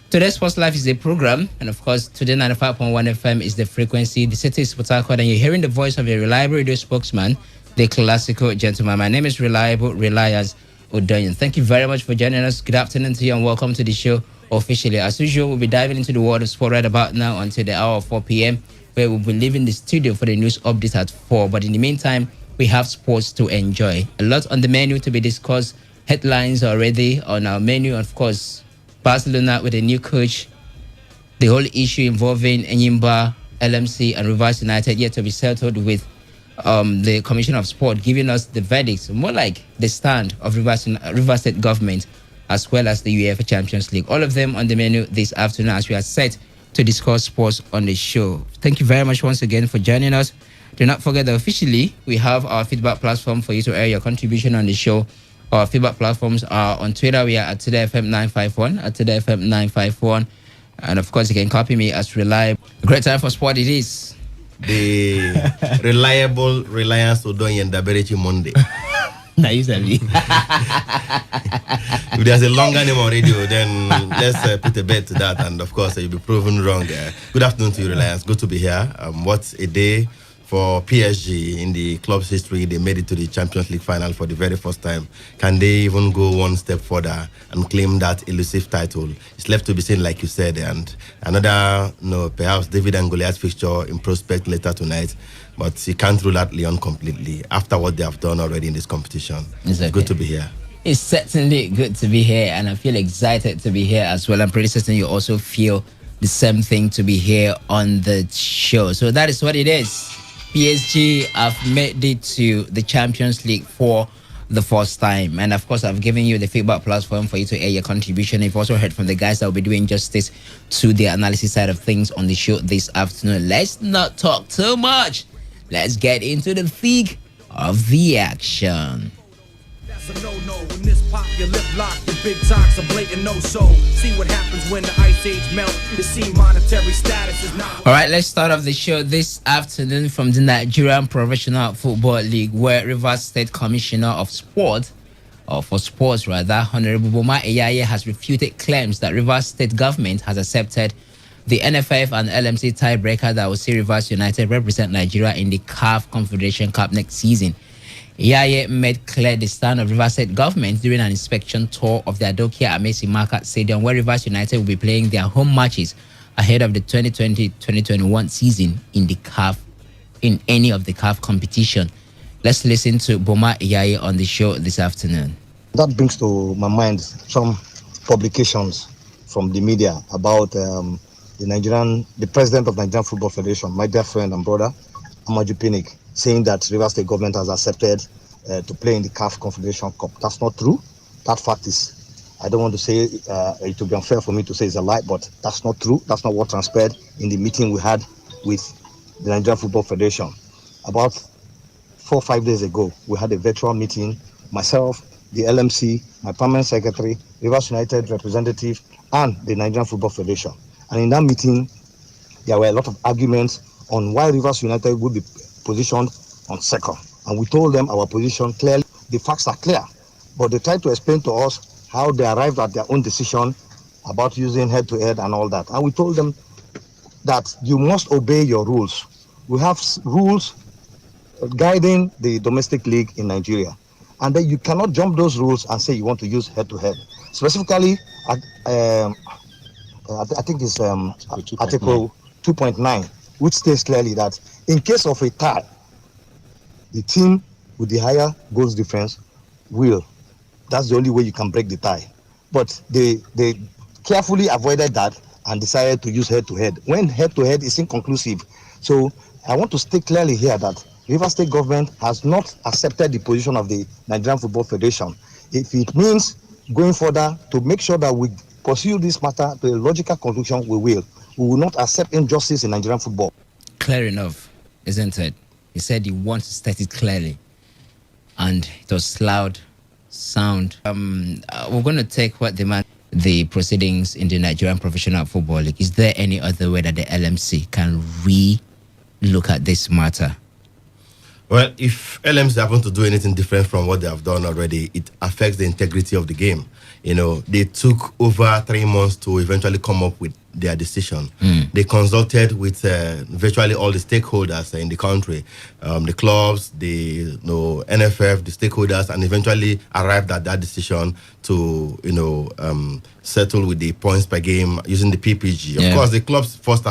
Today's Sports Life is a program, and of course, Today 95.1 FM is the frequency. The city is Port Harcourt, and you're hearing the voice of a reliable radio spokesman, the classical gentleman. My name is Reliance Odoyin. Thank you very much for joining us. Good afternoon to you, and welcome to the show officially. As usual, we'll be diving into the world of sport right about now until the hour of 4 p.m., where we'll be leaving the studio for the news update at 4. But in the meantime, we have sports to enjoy. A lot on the menu to be discussed. Headlines already on our menu. Of course, Barcelona with a new coach. The whole issue involving Enyimba, LMC, and Rivers United yet to be settled with the Commissioner of Sport giving us the verdict, more like the stand of Rivers State government, as well as the UEFA Champions League. All of them on the menu this afternoon as we are set to discuss sports on the show. Thank you very much once again for joining us. Do not forget that officially we have our feedback platform for you to air your contribution on the show. Our feedback platforms are on Twitter. We are at TodayFM951, at TodayFM951. And of course, you can copy me as Reliable. A great time for sport it is. The reliable Reliance Odoyin and Daberechi Monday. Nice, If there's a longer name on radio, then let's put a bet to that. And of course, you'll be proven wrong. Good afternoon to you, Reliance. Good to be here. What a day for PSG in the club's history. They made it to the Champions League final for the very first time. Can they even go one step further and claim that elusive title? It's left to be seen, like you said. And another, perhaps David and Goliath fixture in prospect later tonight. But you can't rule out Lyon completely after what they have done already in this competition. It's good to be here. It's certainly good to be here, and I feel excited to be here as well. I'm pretty certain you also feel the same thing to be here on the show. So that is what it is. PSG have made it to the Champions League for the first time. And of course, I've given you the feedback platform for you to air your contribution. You've also heard from the guys that will be doing justice to the analysis side of things on the show this afternoon. Let's not talk too much. Let's get into the thick of the action. That's a no-no. When this pop, your lip lock, the big talks a blatant no-so. See what happens when the ice age melt. You see monetary status is not... All right, let's start off the show this afternoon from the Nigerian Professional Football League, where Rivers State Commissioner of Sport, or for sports rather, Honorable Boma Eyaye has refuted claims that Rivers State government has accepted the NFF and LMC tiebreaker that will see Rivers United represent Nigeria in the CAF Confederation Cup next season. Eyaye made clear the stand of Rivers State government during an inspection tour of the Adokia Amesi Market Stadium, where Rivers United will be playing their home matches ahead of the 2020-2021 season in the CAF, in any of the CAF competition. Let's listen to Boma Eyaye on the show this afternoon. That brings to my mind some publications from the media about the president of Nigerian Football Federation, my dear friend and brother, Amaju Pinnick, saying that Rivers State government has accepted to play in the CAF Confederation Cup. That's not true. That fact is, I don't want to say it would be unfair for me to say it's a lie, but that's not true. That's not what transpired in the meeting we had with the Nigerian Football Federation. About 4 or 5 days ago, we had a virtual meeting, myself, the LMC, my permanent secretary, Rivers United representative, and the Nigerian Football Federation. And in that meeting, there were a lot of arguments on why Rivers United would be positioned on second. And we told them our position clearly. The facts are clear. But they tried to explain to us how they arrived at their own decision about using head-to-head and all that. And we told them that you must obey your rules. We have rules guiding the domestic league in Nigeria. And then you cannot jump those rules and say you want to use head-to-head. Specifically, I think it's Article 2.9, which states clearly that in case of a tie, the team with the higher goals difference will. That's the only way you can break the tie. But they carefully avoided that and decided to use head-to-head, when head-to-head is inconclusive. So I want to state clearly here that Rivers State government has not accepted the position of the Nigerian Football Federation. If it means going further to make sure that we pursue this matter to a logical conclusion, we will. We will not accept injustice in Nigerian football. Clear enough, isn't it? He said he wants to state it clearly. And it was loud, sound. We're going to take what the proceedings in the Nigerian Professional Football League. Is there any other way that the LMC can re-look at this matter? Well, if LMC happen to do anything different from what they have done already, it affects the integrity of the game. You know, they took over 3 months to eventually come up with their decision. They consulted with virtually all the stakeholders in the country, the clubs, the NFF, the stakeholders, and eventually arrived at that decision to settle with the points per game using the PPG. Of course, the clubs first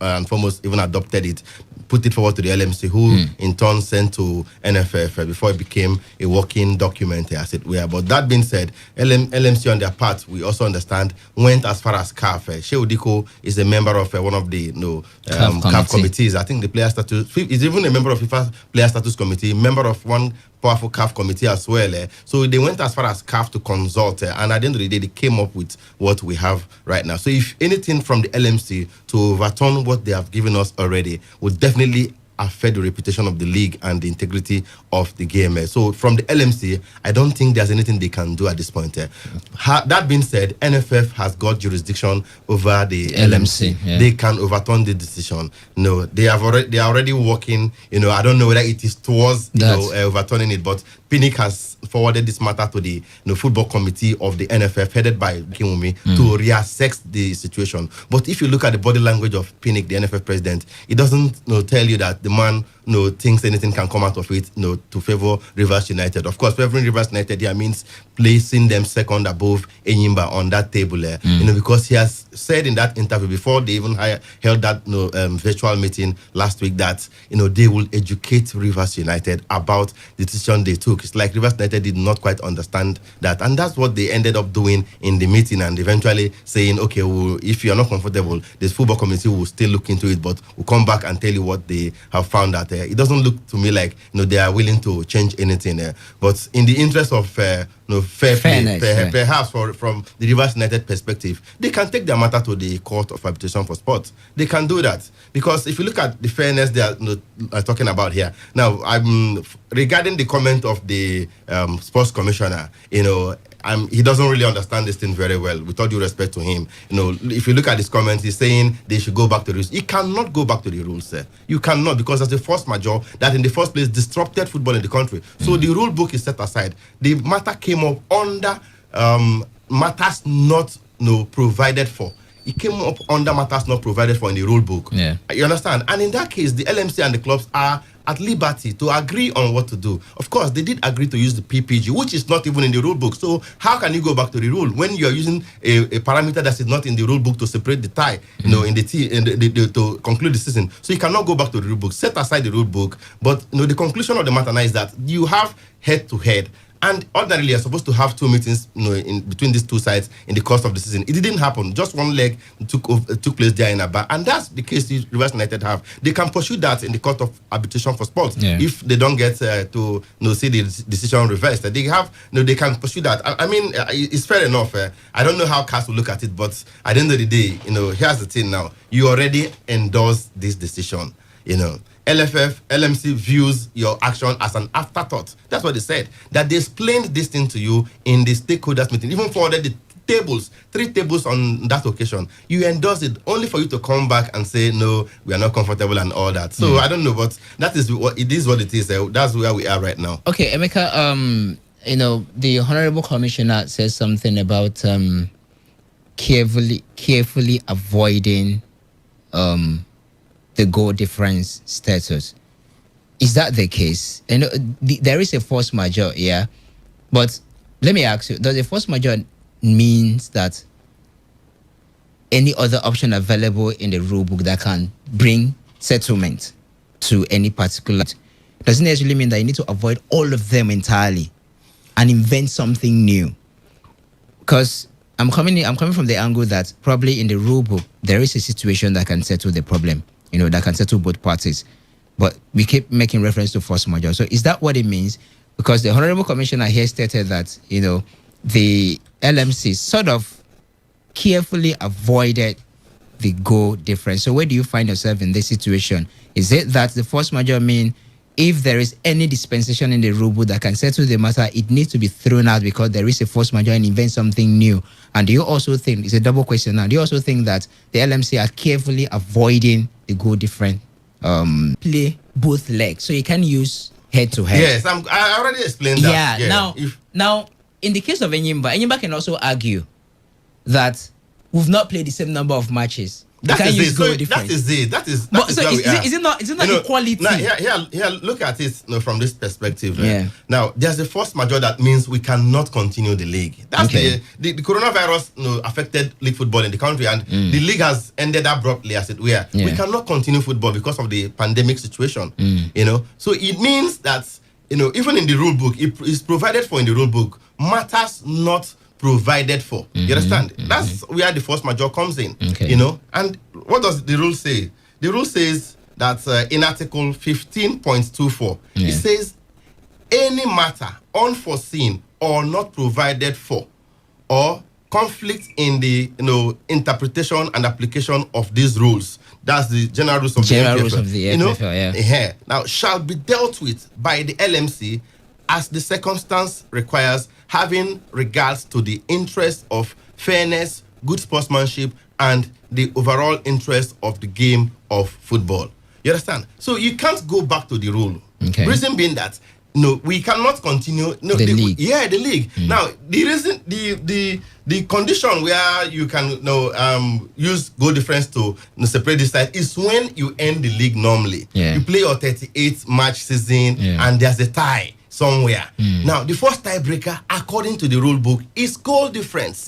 and foremost even adopted it, put it forward to the LMC, who in turn sent to NFF before it became a working document, as it were. But that being said, LMC on their part, we also understand, went as far as CAF. Shehu Diko is a member of one of the CAF committees. I think the player status is even a member of FIFA player status committee, member of one powerful CAF committee as well. So they went as far as CAF to consult, and at the end of the day, they came up with what we have right now. So if anything from the LMC to overturn what they have given us already would definitely affect the reputation of the league and the integrity of the game. So from the LMC, I don't think there's anything they can do at this point. That being said, NFF has got jurisdiction over the LMC. Yeah. They can overturn the decision. No, they are already working. I don't know whether it is towards overturning it, but Pinnick has forwarded this matter to the football committee of the NFF, headed by Kimumi, to reassess the situation. But if you look at the body language of Pinnick, the NFF president, it doesn't tell you that the man thinks anything can come out of it to favor Rivers United. Of course, favoring Rivers United here means placing them second above Enyimba on that table, because he has said in that interview before they even held that virtual meeting last week that they will educate Rivers United about the decision they took. It's like Rivers United did not quite understand that, and that's what they ended up doing in the meeting, and eventually saying, okay, if you're not comfortable, this football committee will still look into it, but we'll come back and tell you what they have found out. It doesn't look to me like they are willing to change anything, but in the interest of fair play, perhaps from the Rivers United perspective, they can take their matter to the Court of Arbitration for Sport. They can do that, because if you look at the fairness they are talking about here now, regarding the comment of the sports commissioner, he doesn't really understand this thing very well, with all due respect to him. If you look at his comments, he's saying they should go back to the rules. He cannot go back to the rules, sir. You cannot, because that's the force majeure that in the first place disrupted football in the country. So the rule book is set aside. The matter came up under matters not provided for. It came up under matters not provided for in the rule book. Yeah. You understand? And in that case, the LMC and the clubs are at liberty to agree on what to do. Of course, they did agree to use the PPG, which is not even in the rule book. So how can you go back to the rule when you are using a parameter that is not in the rule book to separate the tie, in the to conclude the season? So you cannot go back to the rule book. Set aside the rule book. But the conclusion of the matter now is that you have head-to-head, And ordinarily, you're supposed to have 2 meetings, in between these two sides in the course of the season. It didn't happen. Just one leg took place there in Aba, and that's the case Rivers United have. They can pursue that in the court of arbitration for sports if they don't get to see the decision reversed. They have, they can pursue that. I mean, it's fair enough. I don't know how CAS will look at it, but at the end of the day, here's the thing now. You already endorsed this decision, LFF, LMC views your action as an afterthought. That's what they said. That they explained this thing to you in the stakeholders meeting, even forwarded the 3 tables on that occasion. You endorsed it only for you to come back and say, no, we are not comfortable and all that. So I don't know, but that is what it is. That's where we are right now. Okay, Emeka, the Honorable Commissioner says something about carefully avoiding the goal difference status. Is that the case? There is a force majeure, but let me ask you, does a force majeure means that any other option available in the rule book that can bring settlement to any particular, doesn't necessarily mean that you need to avoid all of them entirely and invent something new? Because I'm coming from the angle that probably in the rule book there is a situation that can settle the problem, that can settle both parties. But we keep making reference to force majeure. So is that what it means? Because the Honorable Commissioner here stated that, the LMC sort of carefully avoided the goal difference. So where do you find yourself in this situation? Is it that the force majeure mean if there is any dispensation in the rule book that can settle the matter, it needs to be thrown out because there is a force majeure and invent something new? And do you also think, it's a double question now, do you also think that the LMC are carefully avoiding the goal difference? Play both legs, so you can use head to head. Yes, I already explained that. Yeah. Now, in the case of Enyimba can also argue that we've not played the same number of matches. That is it. That is not equality? Now, here, look at it the perspective. Now, there's a force majeure that means we cannot continue the league. That's the coronavirus affected league football in the country, and the league has ended abruptly, as it were. We cannot continue football because of the pandemic situation. So it means that even in the rule book, it is provided for in the rule book matters not provided for. You understand? That's where the force majeure comes in. And what does the rule say? The rule says that in Article 15.24, it says any matter unforeseen or not provided for, or conflict in the interpretation and application of these rules. That's the general rules of the FFL. Now, shall be dealt with by the LMC as the circumstance requires, having regards to the interest of fairness, good sportsmanship, and the overall interest of the game of football. You understand? So you can't go back to the rule. Reason being that we cannot continue the league. The league. Now the reason, the condition where you can use goal difference to separate this side is when you end the league normally. You play your 38 match season and there's a tie somewhere. Now, the first tiebreaker, according to the rule book, is goal difference.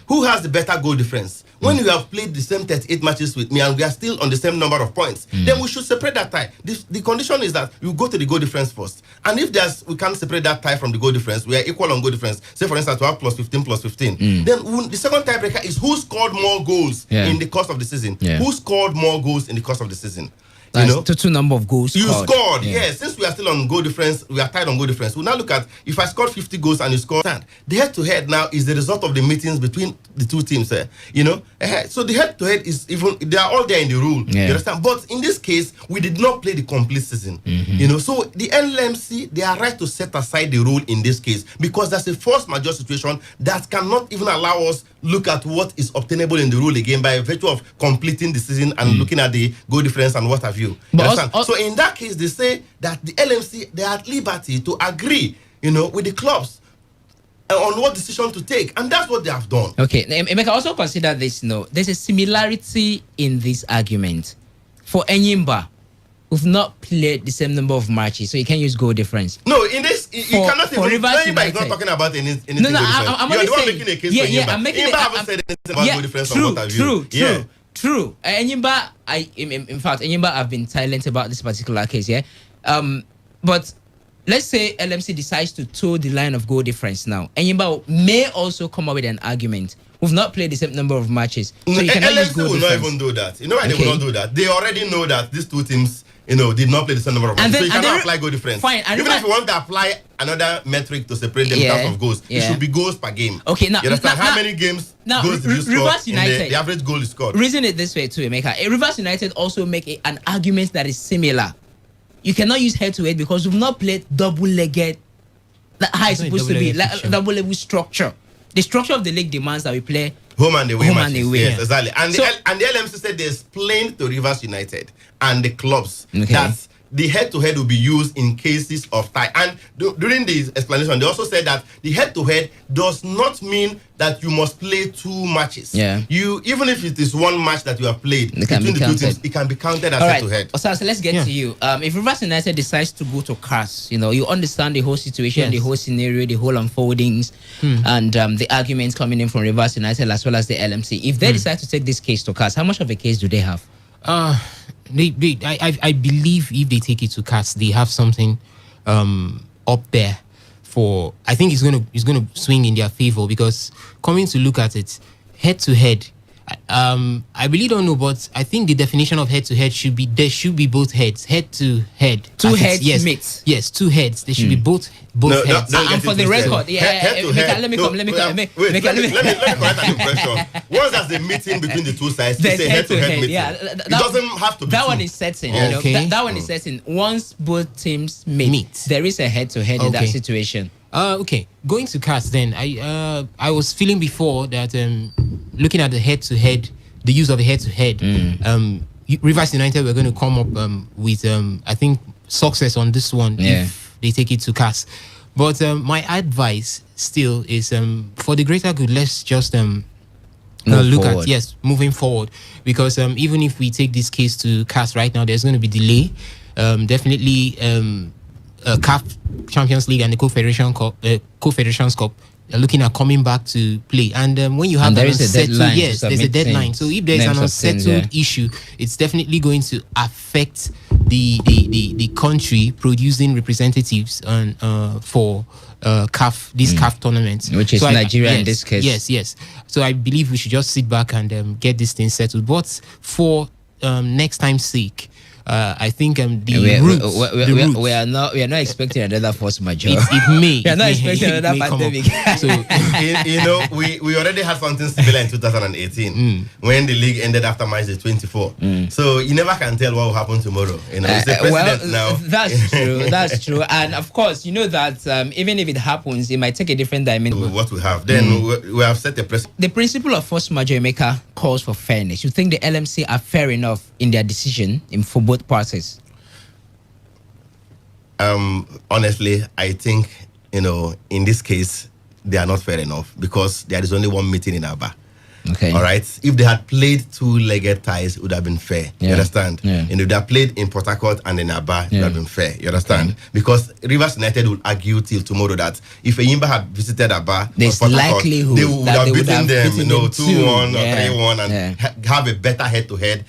Who has the better goal difference? When you have played the same 38 matches with me and we are still on the same number of points, then we should separate that tie. The condition is that you go to the goal difference first. And if we can't separate that tie from the goal difference, we are equal on goal difference. Say, for instance, we have plus 15. Then the second tiebreaker is who scored more goals in the course of the season. Who scored more goals in the course of the season? Total number of goals you scored. Yes, since we are still on goal difference, we are tied on goal difference. We'll now look at if I scored 50 goals and you scored. The head-to-head now is the result of the meetings between the two teams. So the head-to-head is they are all there in the rule. You understand? But in this case, we did not play the complete season. So the LMC, they are right to set aside the rule in this case because there's a force majeure situation that cannot even allow us look at what is obtainable in the rule again by virtue of completing the season and looking at the goal difference and what have you. So in that case, they say that the LMC, they are at liberty to agree, with the clubs on what decision to take, and that's what they have done. Okay, Emeka, also consider this. There's a similarity in this argument. For Enyimba, we've not played the same number of matches, so you can't use goal difference. No, in this, you cannot even. Enyimba is not talking about anything. No, I'm only saying. Making a case for Enyimba. Enyimba haven't said anything about goal difference or what have you. True. Enyimba, in fact, Enyimba have been silent about this particular case, but let's say LMC decides to toe the line of goal difference now. Enyimba may also come up with an argument. We've not played the same number of matches. So you cannot use LMC goal will difference. not even do that. You know why they will not do that? They already know that these two teams, did not play the same number of matches. So you cannot apply goal difference. Fine. Even if you want to apply another metric to separate them in terms of goals, it should be goals per game. Okay, now you understand how many goals did you score? Rivers United, the average goal is scored. Reason it this way too, Emeka. Rivers United also make an argument that is similar. You cannot use head-to-head because we've not played double-legged. How it's supposed to be, like double-level structure. The structure of the league demands that we play home and away matches. Yes, exactly. And the LMC said they explained to Rivers United and the clubs that the head-to-head will be used in cases of tie. And during this explanation, they also said that the head-to-head does not mean that you must play 2 matches. Yeah. Even if it is 1 match that you have played between the 2 teams, it can be counted as head-to-head. So let's get to you. If Rivers United decides to go to CAS, you understand the whole situation, the whole scenario, the whole unfoldings, and the arguments coming in from Rivers United as well as the LMC. If they decide to take this case to CAS, how much of a case do they have? I believe if they take it to CAS, they have something up there for. I think it's gonna swing in their favor, because coming to look at it, head to head, I really don't know, but I think the definition of head to head should be there should be both heads, head to head. 2 heads mix. Yes, 2 heads. There should be both heads. And for the record, head to head. Let me correct an impression. Once there's a meeting between the 2 sides, it's a head-to-head meeting. It doesn't have to be that one is certain. That one is certain. Once both teams meet, there is a head-to-head in that situation. Okay, going to CAS then, I was feeling before that looking at the head-to-head, the use of the head-to-head, Rivers United were going to come up with I think success on this one if they take it to CAS. But my advice still is for the greater good, let's just look forward. At moving forward, because even if we take this case to CAS right now, there's going to be delay. Definitely CAF Champions League and the Confederations Cup are looking at coming back to play. And when you have there is a deadline, there's a deadline. So if there's an unsettled issue, it's definitely going to affect the country producing representatives for CAF CAF tournaments, which is Nigeria in this case. Yes. So I believe we should just sit back and get this thing settled. But for next time's sake, I think we are not expecting another force majeure. It may. We are not expecting another pandemic. So we already had something similar in 2018 when the league ended after match day 24. So you never can tell what will happen tomorrow. It's the president now. That's true. That's true. And of course, you know that even if it happens, it might take a different dimension. What we have then, we have set a precedent. The principle of force majeure calls for fairness. You think the LMC are fair enough in their decision for both parties? Honestly, I think in this case they are not fair enough, because there is only 1 meeting in Aba. Okay. All right. If they had played 2-legged ties, it would have been fair. You understand? Yeah. And if they had played in Port Harcourt and in Aba, it would have been fair. You understand? Because Rivers United would argue till tomorrow that if Enyimba had visited Aba, there's Port Harcourt, likelihood they would have beaten them, 2-1 or 3-1, and have a better head-to-head,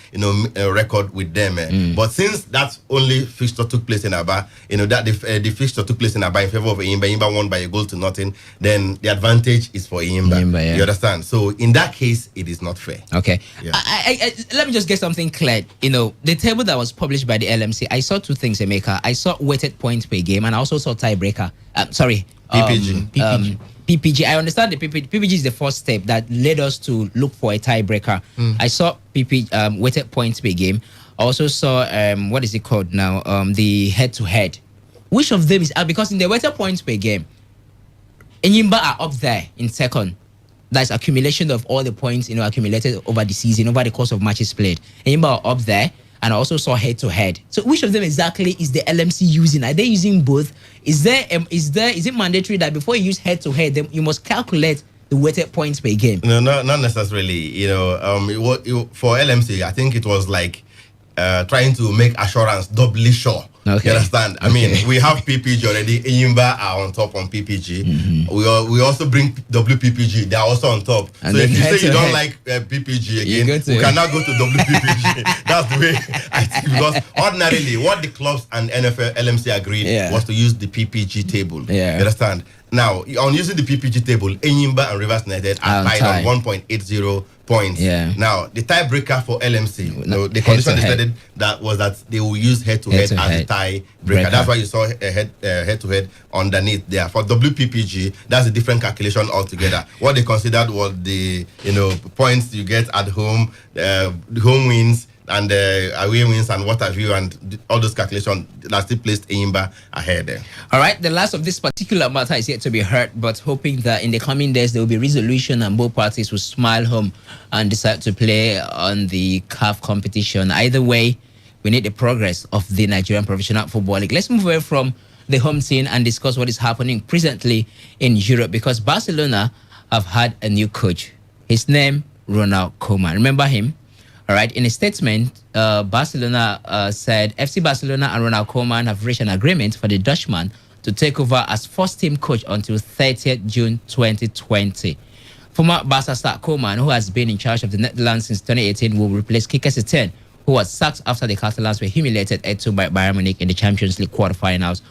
record with them. But since that only fixture took place in Aba, that the fixture took place in Aba in favor of Enyimba, Enyimba won by 1-0, then the advantage is for Enyimba. You understand? So in that case, it is not fair. Okay. Yeah. Let me just get something clear. The table that was published by the LMC, I saw 2 things, Emeka. I saw weighted points per game, and I also saw tiebreaker. PPG. PPG. I understand the PPG. PPG is the first step that led us to look for a tiebreaker. I saw weighted points per game. I also saw what is it called now? The head-to-head. Which of them is because in the weighted points per game, Enyimba are up there in second. That's accumulation of all the points accumulated over the season, over the course of matches played. Enyimba are up there, and I also saw head-to-head. So which of them exactly is the LMC using? Are they using both? Is it mandatory that before you use head-to-head, then you must calculate the weighted points per game? No, not necessarily. For LMC, I think it was like trying to make assurance doubly sure. Okay. You understand? I mean, we have PPG already. Enyimba are on top on PPG. We also bring WPPG. They are also on top. And so then if you say you don't head. like PPG again, we cannot go to WPPG. That's the way I think. Because ordinarily, what the clubs and NFL LMC agreed was to use the PPG table. You understand? Now, on using the PPG table, Enyimba and Rivers United are tied on 1.80 points. Now, the tiebreaker for LMC, the condition they stated that was that they will use head-to-head as the tiebreaker. That's why you saw a head-to-head underneath there. For WPPG, that's a different calculation altogether. What they considered was the points you get at home, the home wins, and away wins and what have you, and all those calculations that still placed Enyimba ahead there. All right, the last of this particular matter is yet to be heard, but hoping that in the coming days there will be resolution and both parties will smile home and decide to play on the CAF competition. Either way, we need the progress of the Nigerian Professional Football League. Let's move away from the home team and discuss what is happening presently in Europe, because Barcelona have had a new coach. His name, Ronald Koeman. Remember him? All right. In a statement, Barcelona said FC Barcelona and Ronald Koeman have reached an agreement for the Dutchman to take over as first-team coach until 30th June 2020. Former Barca star Koeman, who has been in charge of the Netherlands since 2018, will replace Quique Setien, who was sacked after the Catalans were humiliated 8-2 by Bayern Munich in the Champions League quarterfinals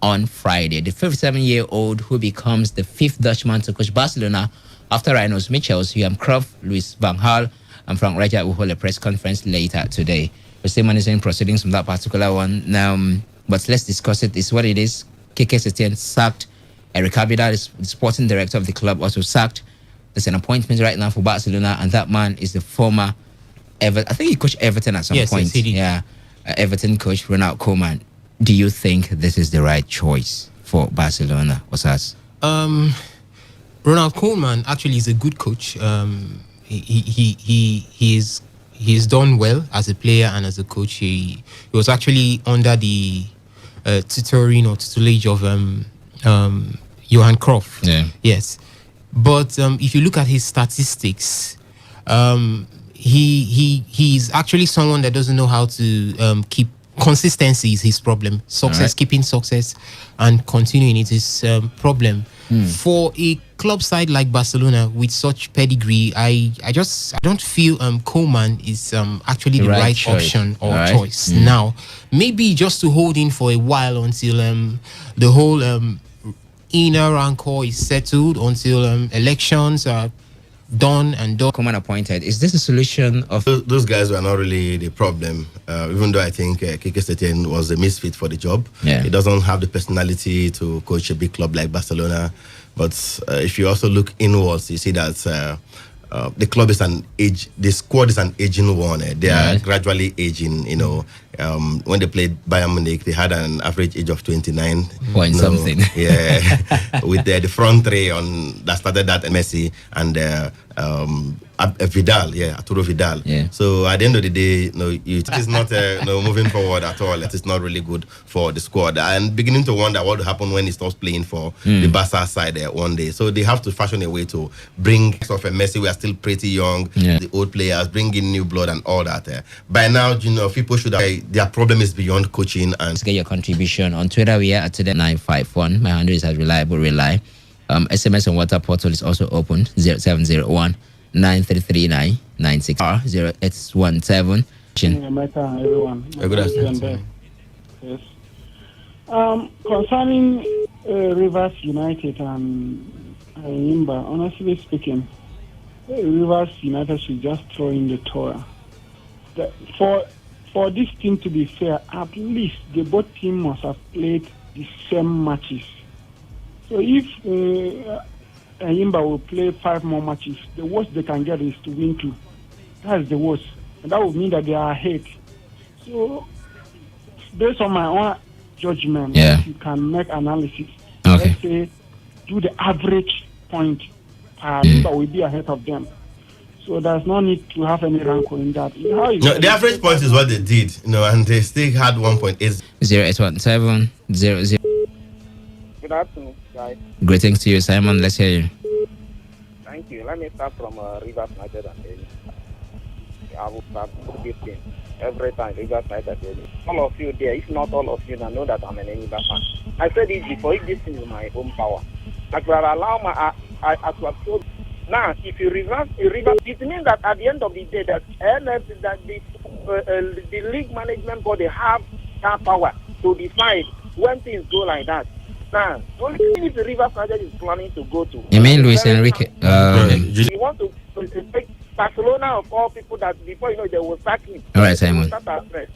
on Friday. The 57-year-old, who becomes the fifth Dutchman to coach Barcelona after Rinus Michels, Johan Cruyff, Louis van Gaal, and Frank Rijkaard will hold a press conference later today. We're still monitoring proceedings from that particular one now, but let's discuss it. It's what it is. Quique Setien sacked. Eric Abidal, the sporting director of the club, also sacked. There's an appointment right now for Barcelona, and that man is the former I think he coached Everton at some point. Yes, he did. Yeah, Everton coach Ronald Koeman. Do you think this is the right choice for Barcelona, Osas? Ronald Koeman actually is a good coach. He's done well as a player and as a coach. He was actually under the tutoring or tutelage of Johan Cruyff. Yeah. Yes, but if you look at his statistics, he's actually someone that doesn't know how to keep consistency. Is his problem. Success, keeping success, and continuing it is problem. For a club side like Barcelona with such pedigree, I don't feel Koeman is actually the right option or choice now. Maybe just to hold in for a while until the whole inner rancor is settled, until elections are done and done. Koeman appointed. Is this a solution of those guys were not really the problem? Even though I think Quique Setien was a misfit for the job. He doesn't have the personality to coach a big club like Barcelona. But if you also look inwards, you see that the club is the squad is an aging one. They are gradually aging. When they played Bayern Munich, they had an average age of 29 point something. Yeah, with the front three that started that Messi and Vidal, Arturo Vidal. So at the end of the day, it is not moving forward at all. It is not really good for the squad. And beginning to wonder what will happen when he stops playing for the Barca side one day. So they have to fashion a way to bring off a Messi. We are still pretty young. The old players, bring in new blood and all that. By now, people should have. Their problem is beyond coaching. And let's get your contribution on Twitter. We are at Today951. My handle is at Reliable Rely. SMS and WhatsApp portal is also open. 0701 9339 96 0817. Everyone. Good afternoon. Yes. Concerning Rivers United and Enyimba, honestly speaking, Rivers United should just throw in the towel. For this team to be fair, at least the both teams must have played the same matches. So if Enyimba will play 5 more matches, the worst they can get is to win 2. That is the worst. And that would mean that they are ahead. So, based on my own judgment, you can make analysis. Let's say, do the average point that will be ahead of them. So there's no need to have any rancor in that. The average point is what they did, and they still had 1.8. 0817 00. Good afternoon, guys. Greetings to you, Simon. Let's hear you. Thank you. Let me start from Rivers United and I will start with this thing. every time Riverside at all of you there, if not all of you, now know that I'm an Enyimba fan. I said it before. If this is my own power, I could allow my I could have told. Now, if you reverse, it means that at the end of the day, that NF, that the league management body have that power to decide when things go like that. Now, only if the River Project is planning to go to. You mean Luis Enrique? We want to take Barcelona of all people that before you know they will sack him. All right, Simon. Start our press.